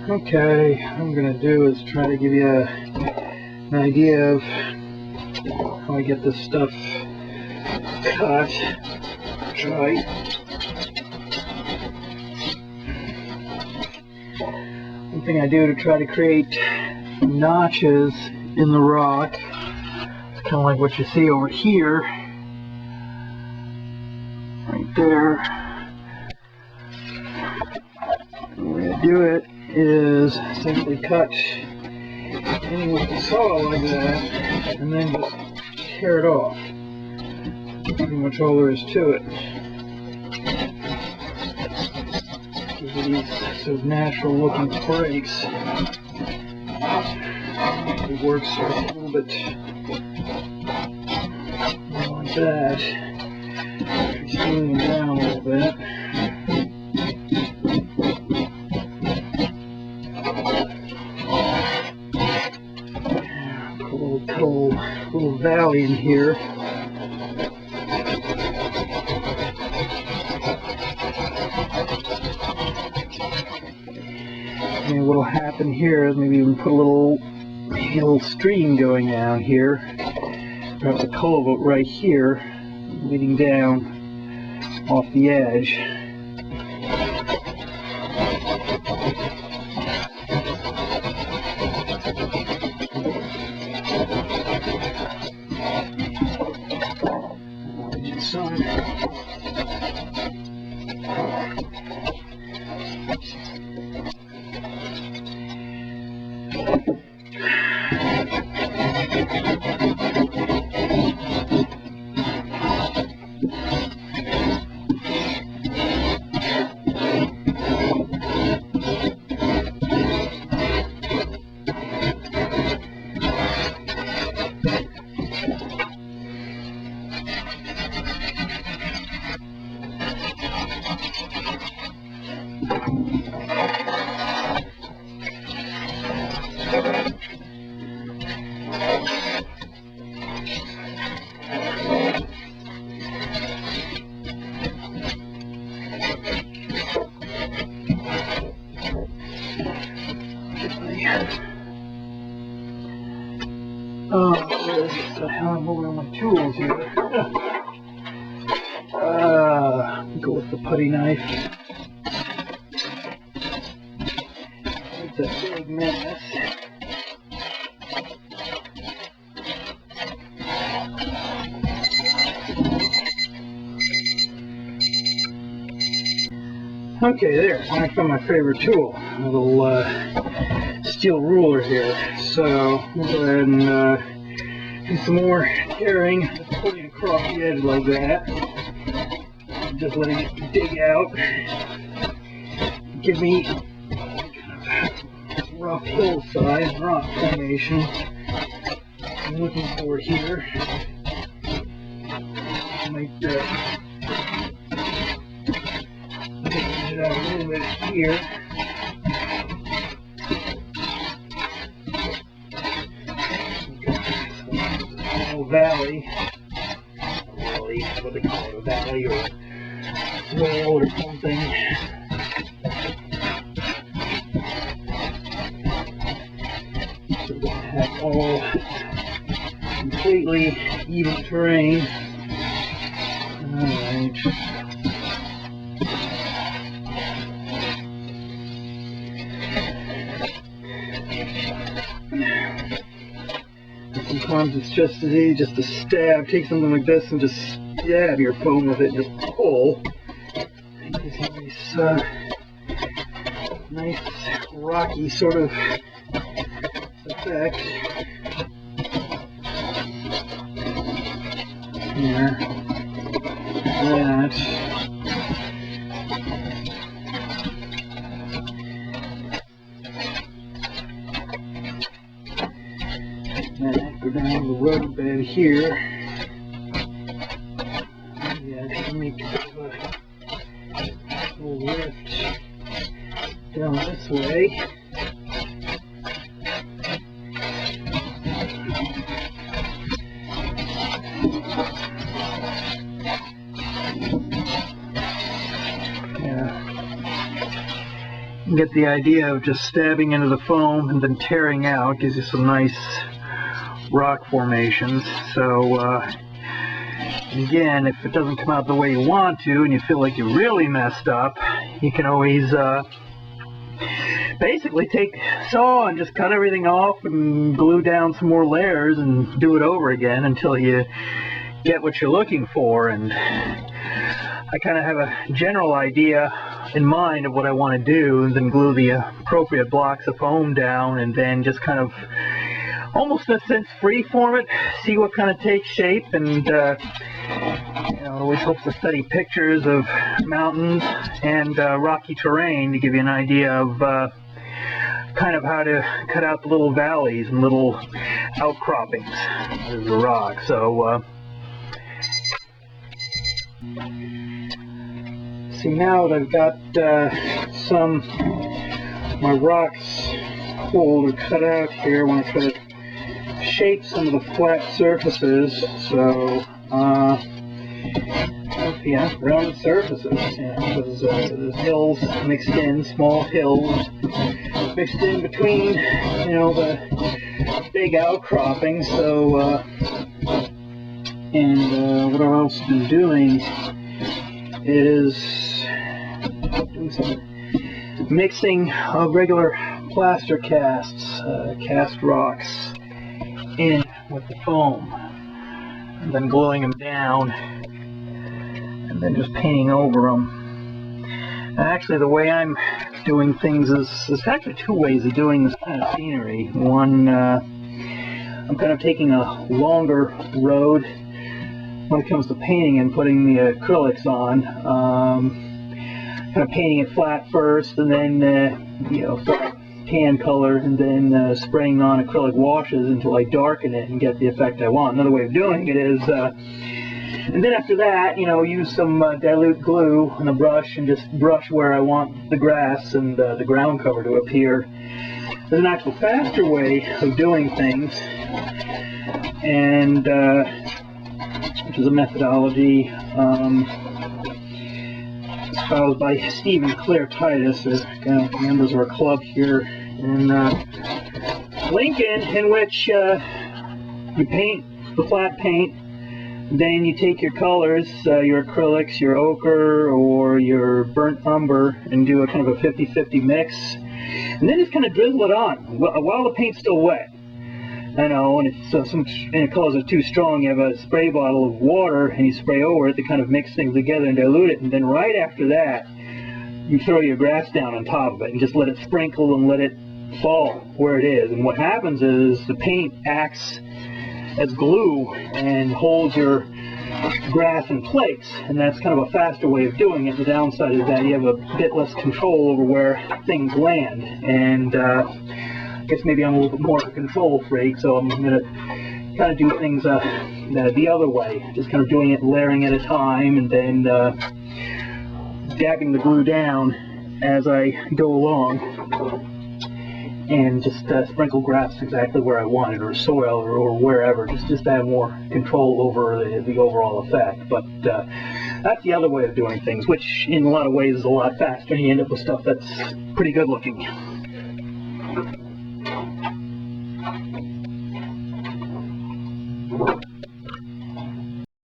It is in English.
Okay, what I'm going to do is try to give you an idea of how I get this stuff cut. Try. One thing I do to try to create notches in the rock, kind of like what you see over here, right there. The way I do it is simply cut in with the saw like that, and then just tear it off. Pretty much all there is to it. Gives you these sort of natural looking breaks. It works a little bit like that. Smoothing it down a little bit. Put a little valley in here. And what'll happen here is maybe even put a little stream going down here. Perhaps a culvert right here, leading down off the edge. I'm moving my tools here. Go with the putty knife. It's a big mess. Okay, there. I found my favorite tool. A little steel ruler here. So we'll go ahead and do some more tearing, just putting it across the edge like that. Just letting it dig out. Give me kind of rough hillside, rock formation I'm looking for here. Might it out a little bit here. Valley, really, what they call it, a valley or swale or something. So we have all completely even terrain. Alright. Sometimes it's just as easy just to stab, take something like this and just stab your phone with it and just pull. It gives you a nice rocky sort of effect. Here. That. Go down the roadbed here. Yeah, just make a little lift down this way. You get the idea of just stabbing into the foam and then tearing out. Gives you some nice rock formations. So again, if it doesn't come out the way you want to and you feel like you really messed up, you can always basically take a saw and just cut everything off and glue down some more layers and do it over again until you get what you're looking for. And I kind of have a general idea in mind of what I want to do, and then glue the appropriate blocks of foam down, and then just kind of almost in a sense freeform it, see what kind of takes shape. And it always helps to study pictures of mountains and rocky terrain to give you an idea of kind of how to cut out the little valleys and little outcroppings of the rock. So see, now that I've got some of my rocks pulled or cut out here, I want to try to shape some of the flat surfaces. So yeah, rounded surfaces, because there's hills mixed in, small hills mixed in between, the big outcroppings. So what I've also been doing is doing some mixing of regular plaster casts, cast rocks, in with the foam, and then gluing them down, and then just painting over them. And actually, the way I'm doing things is there's actually two ways of doing this kind of scenery. One, I'm kind of taking a longer road when it comes to painting and putting the acrylics on. Kind of painting it flat first, and then tan color, and then spraying on acrylic washes until I darken it and get the effect I want. Another way of doing it is, and then after that, use some dilute glue on a brush and just brush where I want the grass and the ground cover to appear. There's an actual faster way of doing things, and which is a methodology espoused by Stephen Claire Titus, members of our club here in Lincoln, in which you paint the flat paint, then you take your colors, your acrylics, your ochre, or your burnt umber, and do a kind of a 50-50 mix, and then just kind of drizzle it on while the paint's still wet. And if some colors are too strong, you have a spray bottle of water and you spray over it to kind of mix things together and dilute it, and then right after that you throw your grass down on top of it and just let it sprinkle and let it fall where it is. And what happens is the paint acts as glue and holds your grass in place, and that's kind of a faster way of doing it. The downside is that you have a bit less control over where things land, and I guess maybe I'm a little bit more of a control freak, so I'm going to kind of do things the other way, just kind of doing it layering at a time, and then dabbing the glue down as I go along, and just sprinkle grass exactly where I want it, or soil, or wherever, just to have more control over the overall effect. But that's the other way of doing things, which in a lot of ways is a lot faster, and you end up with stuff that's pretty good looking.